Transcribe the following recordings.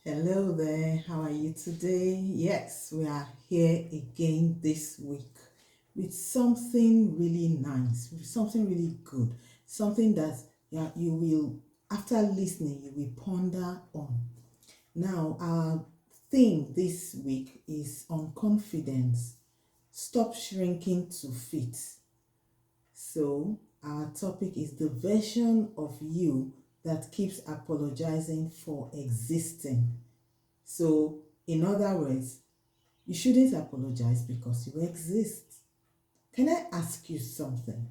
Hello there, how are you today? Yes, we are here again this week with something really nice, with something really good, something that you will, after listening, you will ponder on. Now, our theme this week is on confidence. Stop shrinking to fit. So, our topic is the version of you that keeps apologizing for existing. So, in other words, you shouldn't apologize because you exist. Can I ask you something?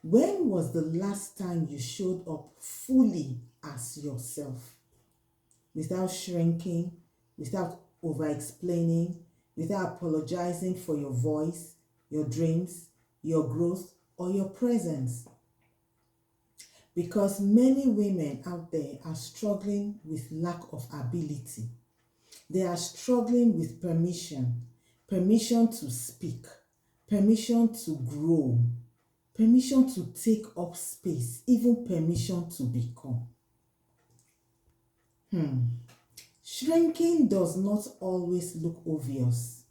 When was the last time you showed up fully as yourself, without shrinking, without over explaining, without apologizing for your voice, your dreams, your growth, or your presence? Because many women out there are struggling with lack of ability. They are struggling with permission to speak, permission to grow, permission to take up space, even permission to become. Shrinking does not always look obvious.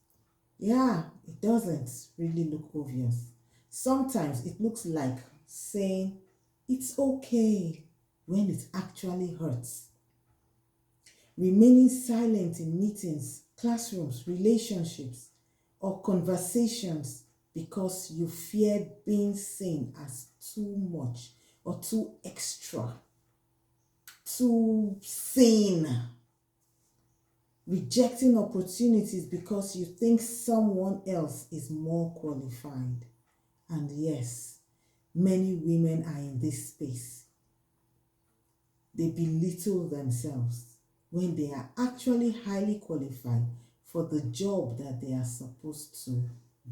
Yeah, it doesn't really look obvious. Sometimes it looks like saying, it's okay, when it actually hurts. Remaining silent in meetings, classrooms, relationships, or conversations because you fear being seen as too much or too extra, too sane. Rejecting opportunities because you think someone else is more qualified. And yes, many women are in this space. They belittle themselves when they are actually highly qualified for the job that they are supposed to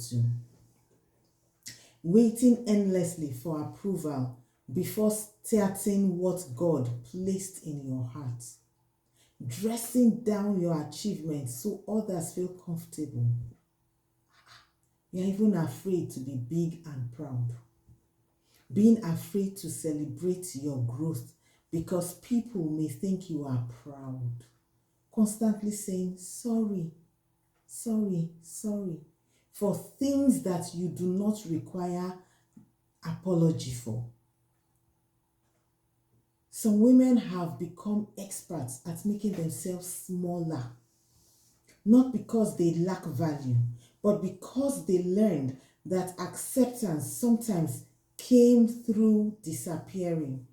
do. Waiting endlessly for approval before starting what God placed in your heart. Dressing down your achievements so others feel comfortable. You're even afraid to be big and proud. Being afraid to celebrate your growth because people may think you are proud. Constantly saying sorry, sorry, sorry for things that you do not require apology for. Some women have become experts at making themselves smaller, not because they lack value, but because they learned that acceptance sometimes came through disappearing.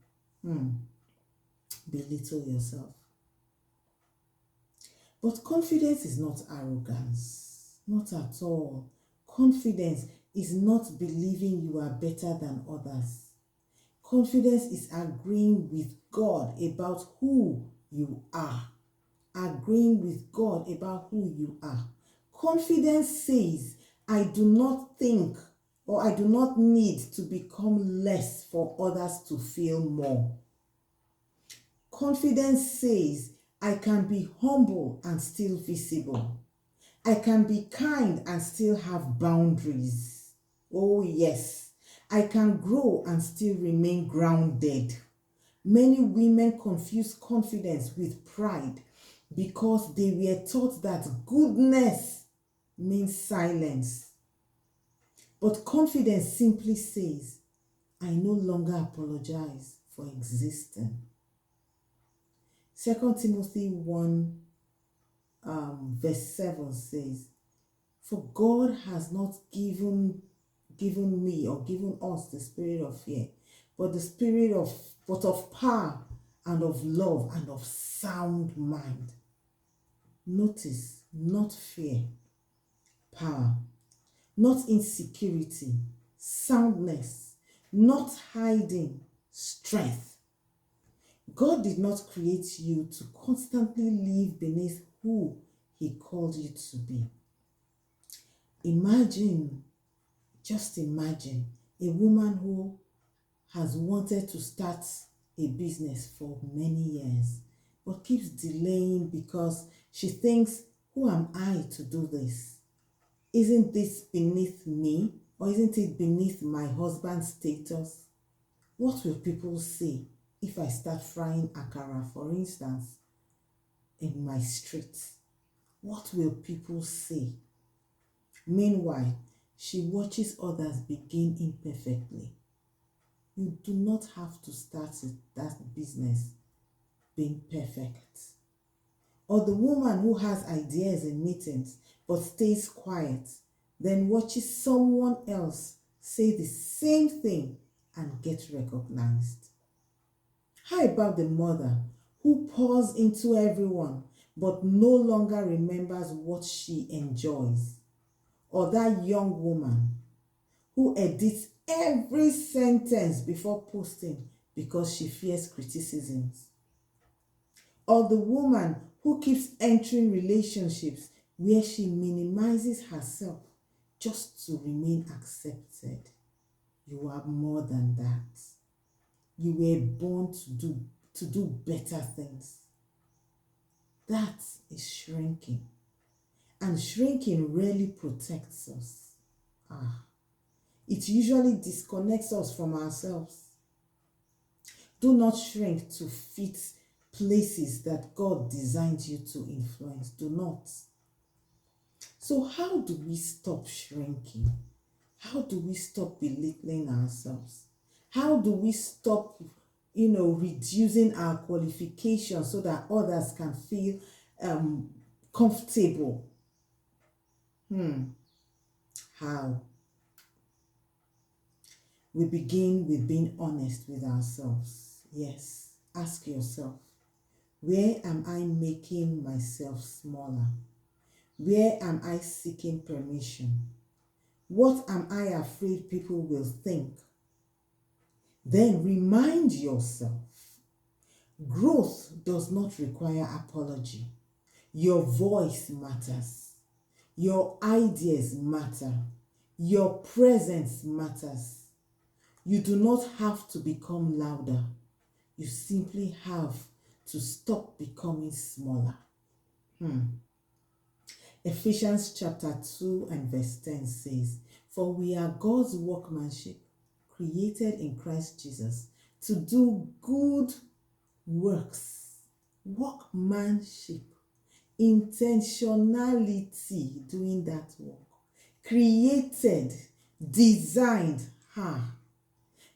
Belittle yourself. But confidence is not arrogance, not at all. Confidence is not believing you are better than others. Confidence is agreeing with God about who you are. Agreeing with God about who you are. Confidence says, I do not think or I do not need to become less for others to feel more. Confidence says, I can be humble and still visible. I can be kind and still have boundaries. Oh, yes. I can grow and still remain grounded. Many women confuse confidence with pride because they were taught that goodness means silence. But confidence simply says, I no longer apologize for existing. 2 Timothy 1 verse 7 says, for God has not given me or given us the spirit of fear, but of power and of love and of sound mind. Notice, not fear, power, not insecurity, soundness, not hiding, strength. God did not create you to constantly live beneath who He called you to be. Just imagine a woman who has wanted to start a business for many years, but keeps delaying because she thinks, who am I to do this? Isn't this beneath me? Or isn't it beneath my husband's status? What will people say if I start frying akara, for instance? in my street? What will people say? Meanwhile, she watches others begin imperfectly. You do not have to start that business being perfect. Or the woman who has ideas in meetings but stays quiet, then watches someone else say the same thing and get recognized. How about the mother who pours into everyone but no longer remembers what she enjoys? Or that young woman who edits every sentence before posting because she fears criticisms? Or the woman who keeps entering relationships where she minimizes herself just to remain accepted? You are more than that. You were born to do better things. That is shrinking. And shrinking rarely protects us. It usually disconnects us from ourselves. Do not shrink to fit places that God designed you to influence. Do not. So how do we stop shrinking? How do we stop belittling ourselves? How do we stop, reducing our qualifications so that others can feel comfortable? How? We begin with being honest with ourselves. Yes, ask yourself, where am I making myself smaller? Where am I seeking permission? What am I afraid people will think? Then remind yourself, growth does not require apology. Your voice matters. Your ideas matter. Your presence matters. You do not have to become louder. You simply have to stop becoming smaller. Ephesians chapter 2 and verse 10 says, "For we are God's workmanship, created in Christ Jesus, to do good works." Workmanship, intentionality, doing that work. Created, designed.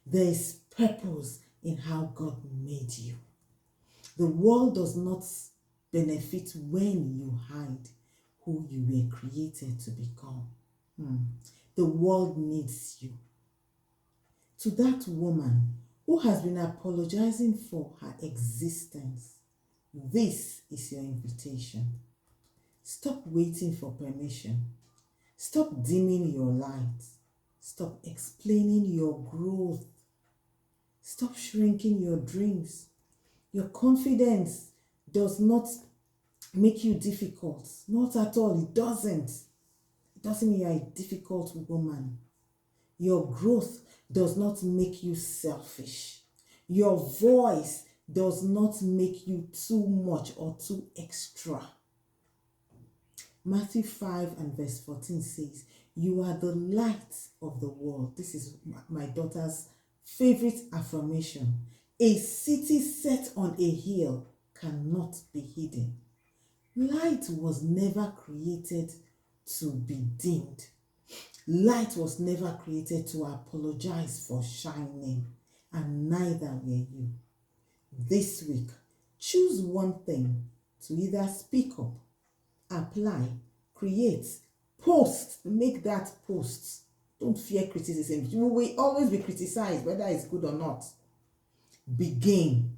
There is purpose in how God made you. The world does not benefit when you hide who you were created to become. The world needs you. To that woman who has been apologizing for her existence, this is your invitation. Stop waiting for permission. Stop dimming your light. Stop explaining your growth. Stop shrinking your dreams. Your confidence does not make you difficult. Not at all. It doesn't. It doesn't mean you're a difficult woman. Your growth does not make you selfish. Your voice does not make you too much or too extra. Matthew 5 and verse 14 says, "You are the light of the world." This is my daughter's favorite affirmation. A city set on a hill cannot be hidden. Light was never created to be dimmed. Light was never created to apologize for shining, and neither were you. This week, choose one thing to either speak up, apply, create, post. Make that post. Don't fear criticism. You will always be criticized, whether it's good or not. Begin,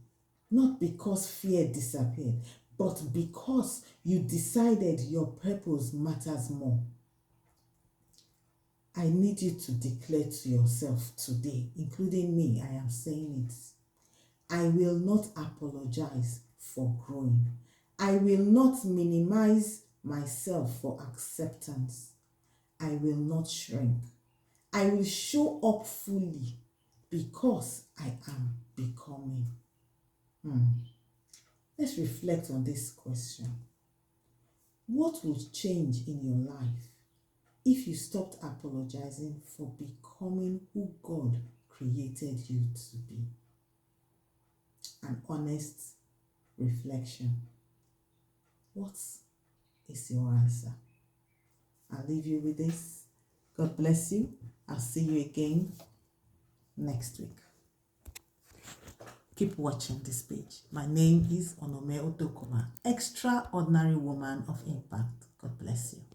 not because fear disappeared, but because you decided your purpose matters more. I need you to declare to yourself today, including me, I am saying it. I will not apologize for growing. I will not minimize myself for acceptance. I will not shrink. I will show up fully because I am becoming. Let's reflect on this question. What would change in your life if you stopped apologizing for becoming who God created you to be? An honest reflection. What is your answer? I'll leave you with this. God bless you. I'll see you again next week. Keep watching this page. My name is Onome Otokoma, Extraordinary Woman of Impact. God bless you.